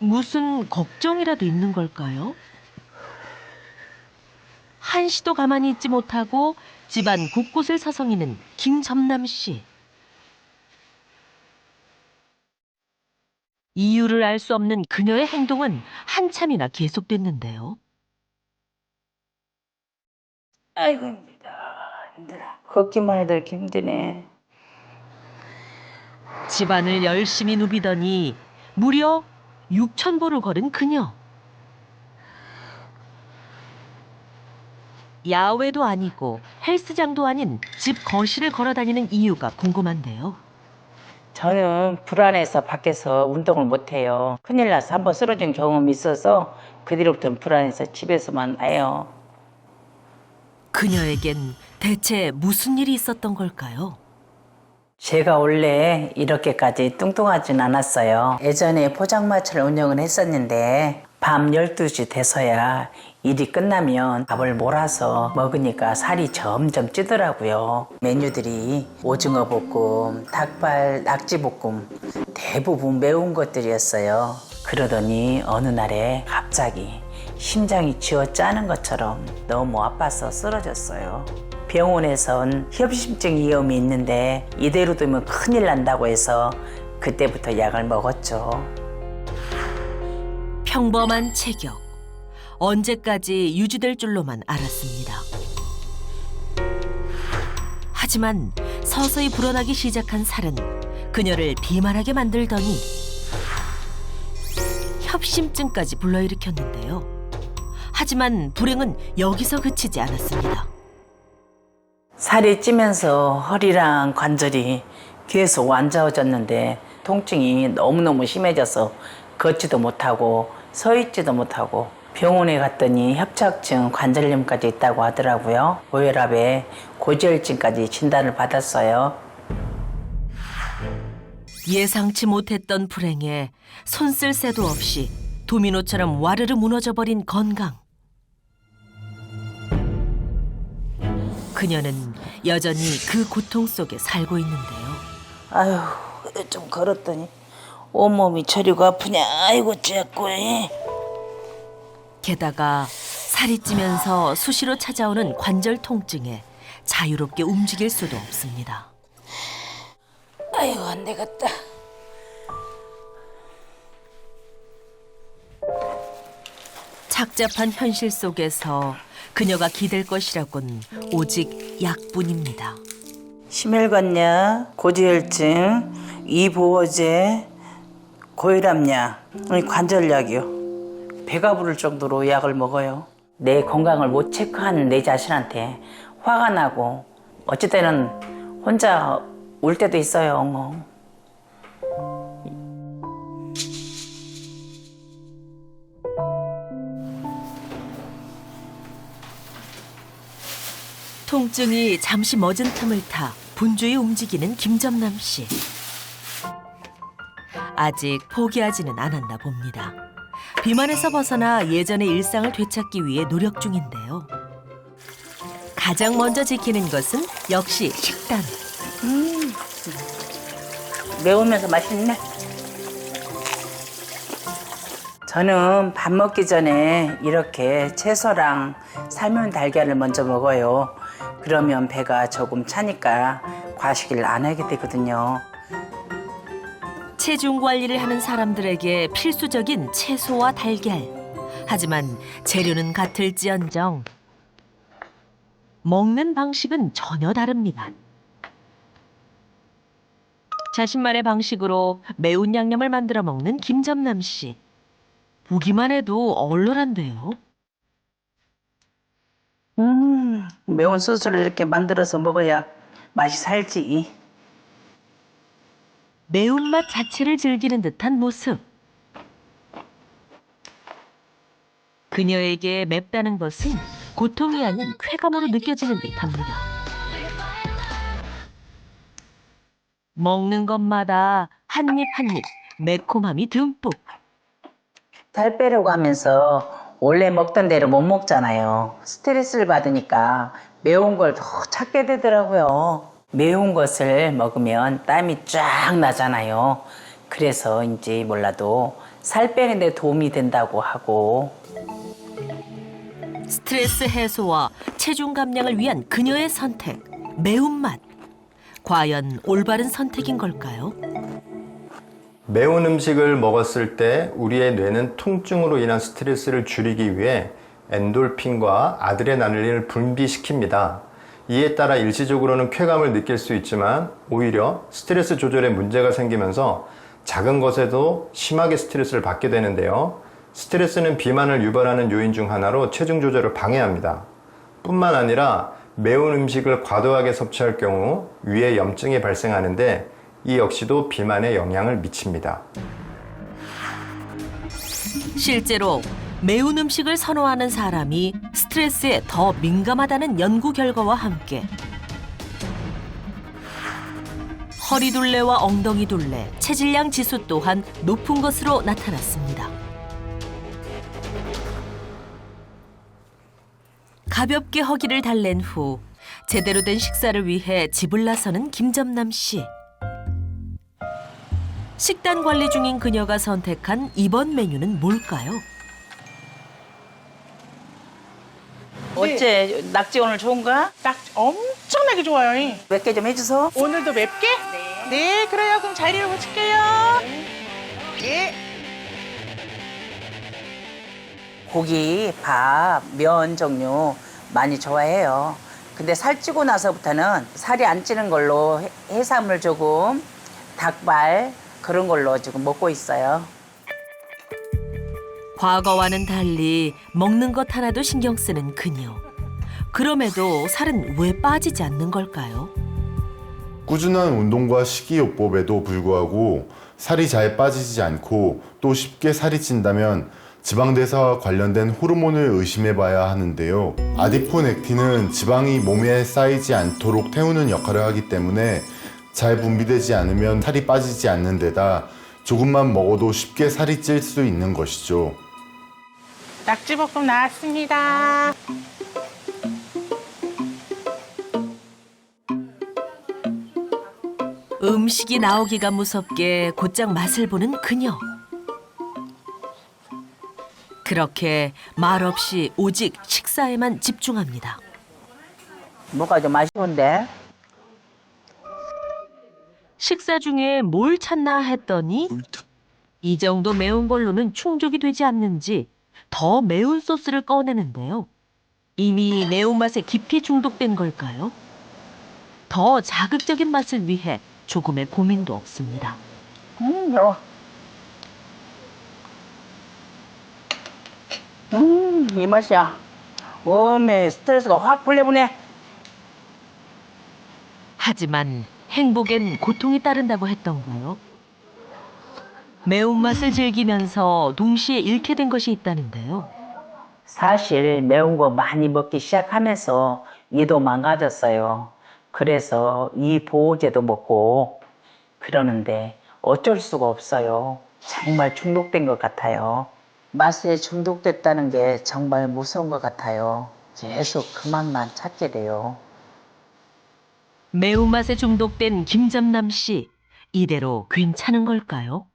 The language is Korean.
무슨 걱정이라도 있는 걸까요? 한시도 가만히 있지 못하고 집안 곳곳을 서성이는 김점남 씨. 이유를 알 수 없는 그녀의 행동은 한참이나 계속됐는데요. 아이고 힘들다. 힘들어. 걷기만 해도 이렇게 힘드네. 집안을 열심히 누비더니 무려 6,000보를 걸은 그녀. 야외도 아니고 헬스장도 아닌 집 거실을 걸어 다니는 이유가 궁금한데요. 저는 불안해서 밖에서 운동을 못 해요. 큰일 나서 한번 쓰러진 경험이 있어서 그 뒤로부터는 불안해서 집에서만 해요. 그녀에겐 대체 무슨 일이 있었던 걸까요? 제가 원래 이렇게까지 뚱뚱하진 않았어요. 예전에 포장마차를 운영을 했었는데 밤 12시 돼서야 일이 끝나면 밥을 몰아서 먹으니까 살이 점점 찌더라고요. 메뉴들이 오징어 볶음, 닭발, 낙지 볶음 대부분 매운 것들이었어요. 그러더니 어느 날에 갑자기 심장이 쥐어짜는 것처럼 너무 아파서 쓰러졌어요. 병원에선 협심증 위험이 있는데 이대로 두면 큰일 난다고 해서 그때부터 약을 먹었죠. 평범한 체격. 언제까지 유지될 줄로만 알았습니다. 하지만 서서히 불어나기 시작한 살은 그녀를 비만하게 만들더니 협심증까지 불러일으켰는데요. 하지만 불행은 여기서 그치지 않았습니다. 살이 찌면서 허리랑 관절이 계속 안 좋아졌는데 통증이 너무너무 심해져서 걷지도 못하고 서 있지도 못하고 병원에 갔더니 협착증 관절염까지 있다고 하더라고요. 고혈압에 고지혈증까지 진단을 받았어요. 예상치 못했던 불행에 손 쓸 새도 없이 도미노처럼 와르르 무너져버린 건강. 그녀는 여전히 그 고통 속에 살고 있는데요. 아휴, 좀 걸었더니 온몸이 저리고 아프냐. 아이고 째고. 게다가 살이 찌면서 수시로 찾아오는 관절 통증에 자유롭게 움직일 수도 없습니다. 아이고 안 되겠다. 착잡한 현실 속에서 그녀가 기댈 것이라곤 오직 약뿐입니다. 심혈관약, 고지혈증, 이보호제, 고혈압약, 관절약이요. 배가 부를 정도로 약을 먹어요. 내 건강을 못 체크하는 내 자신한테 화가 나고 어찌 때는 혼자 울 때도 있어요. 통증이 잠시 멎은 틈을 타 분주히 움직이는 김점남 씨. 아직 포기하지는 않았나 봅니다. 비만에서 벗어나 예전의 일상을 되찾기 위해 노력 중인데요. 가장 먼저 지키는 것은 역시 식단. 매우면서 맛있네. 저는 밥 먹기 전에 이렇게 채소랑 삶은 달걀을 먼저 먹어요. 그러면 배가 조금 차니까 과식을 안 하게 되거든요. 체중 관리를 하는 사람들에게 필수적인 채소와 달걀. 하지만 재료는 같을지언정 먹는 방식은 전혀 다릅니다. 자신만의 방식으로 매운 양념을 만들어 먹는 김점남 씨. 보기만 해도 얼얼한데요. 매운 소스를 이렇게 만들어서 먹어야 맛이 살지. 매운맛 자체를 즐기는 듯한 모습. 그녀에게 맵다는 것은 고통이 아닌 쾌감으로 느껴지는 듯합니다. 먹는 것마다 한 입 한 입 매콤함이 듬뿍. 살 빼려고 하면서 원래 먹던 대로 못 먹잖아요. 스트레스를 받으니까 매운 걸 더 찾게 되더라고요. 매운 것을 먹으면 땀이 쫙 나잖아요. 그래서인지 몰라도 살 빼는 데 도움이 된다고 하고. 스트레스 해소와 체중 감량을 위한 그녀의 선택, 매운맛. 과연 올바른 선택인 걸까요? 매운 음식을 먹었을 때 우리의 뇌는 통증으로 인한 스트레스를 줄이기 위해 엔돌핀과 아드레날린을 분비시킵니다. 이에 따라 일시적으로는 쾌감을 느낄 수 있지만 오히려 스트레스 조절에 문제가 생기면서 작은 것에도 심하게 스트레스를 받게 되는데요. 스트레스는 비만을 유발하는 요인 중 하나로 체중 조절을 방해합니다. 뿐만 아니라 매운 음식을 과도하게 섭취할 경우 위에 염증이 발생하는데 이 역시도 비만에 영향을 미칩니다. 실제로 매운 음식을 선호하는 사람이 스트레스에 더 민감하다는 연구 결과와 함께 허리둘레와 엉덩이둘레, 체질량 지수 또한 높은 것으로 나타났습니다. 가볍게 허기를 달랜 후 제대로 된 식사를 위해 집을 나서는 김점남 씨. 식단 관리 중인 그녀가 선택한 이번 메뉴는 뭘까요? 어째 낙지 오늘 좋은가? 딱 엄청나게 좋아요. 몇 개 좀 해주소. 오늘도 맵게? 네, 그래요. 그럼 자리를 붙일게요. 예. 고기, 밥, 면 종류 많이 좋아해요. 근데 살찌고 나서부터는 살이 안 찌는 걸로 해산물 조금, 닭발 그런 걸로 지금 먹고 있어요. 과거와는 달리 먹는 것 하나도 신경 쓰는 그녀. 그럼에도 살은 왜 빠지지 않는 걸까요? 꾸준한 운동과 식이요법에도 불구하고 살이 잘 빠지지 않고 또 쉽게 살이 찐다면 지방대사와 관련된 호르몬을 의심해봐야 하는데요. 아디포넥틴은 지방이 몸에 쌓이지 않도록 태우는 역할을 하기 때문에 잘 분비되지 않으면 살이 빠지지 않는 데다 조금만 먹어도 쉽게 살이 찔 수 있는 것이죠. 낙지볶음 나왔습니다. 음식이 나오기가 무섭게 곧장 맛을 보는 그녀. 그렇게 말없이 오직 식사에만 집중합니다. 뭐가 좀 아쉬운데? 식사 중에 뭘 찾나 했더니 이 정도 매운 걸로는 충족이 되지 않는지 더 매운 소스를 꺼내는데요. 이미 매운맛에 깊이 중독된 걸까요? 더 자극적인 맛을 위해 조금의 고민도 없습니다. 매워. 이 맛이야. 몸에 스트레스가 확 풀려보네. 하지만 행복엔 고통이 따른다고 했던가요? 매운맛을 즐기면서 동시에 잃게 된 것이 있다는데요. 사실 매운 거 많이 먹기 시작하면서 이도 망가졌어요. 그래서 이 보호제도 먹고 그러는데 어쩔 수가 없어요. 정말 중독된 것 같아요. 맛에 중독됐다는 게 정말 무서운 것 같아요. 계속 그 맛만 찾게 돼요. 매운맛에 중독된 김점남 씨. 이대로 괜찮은 걸까요?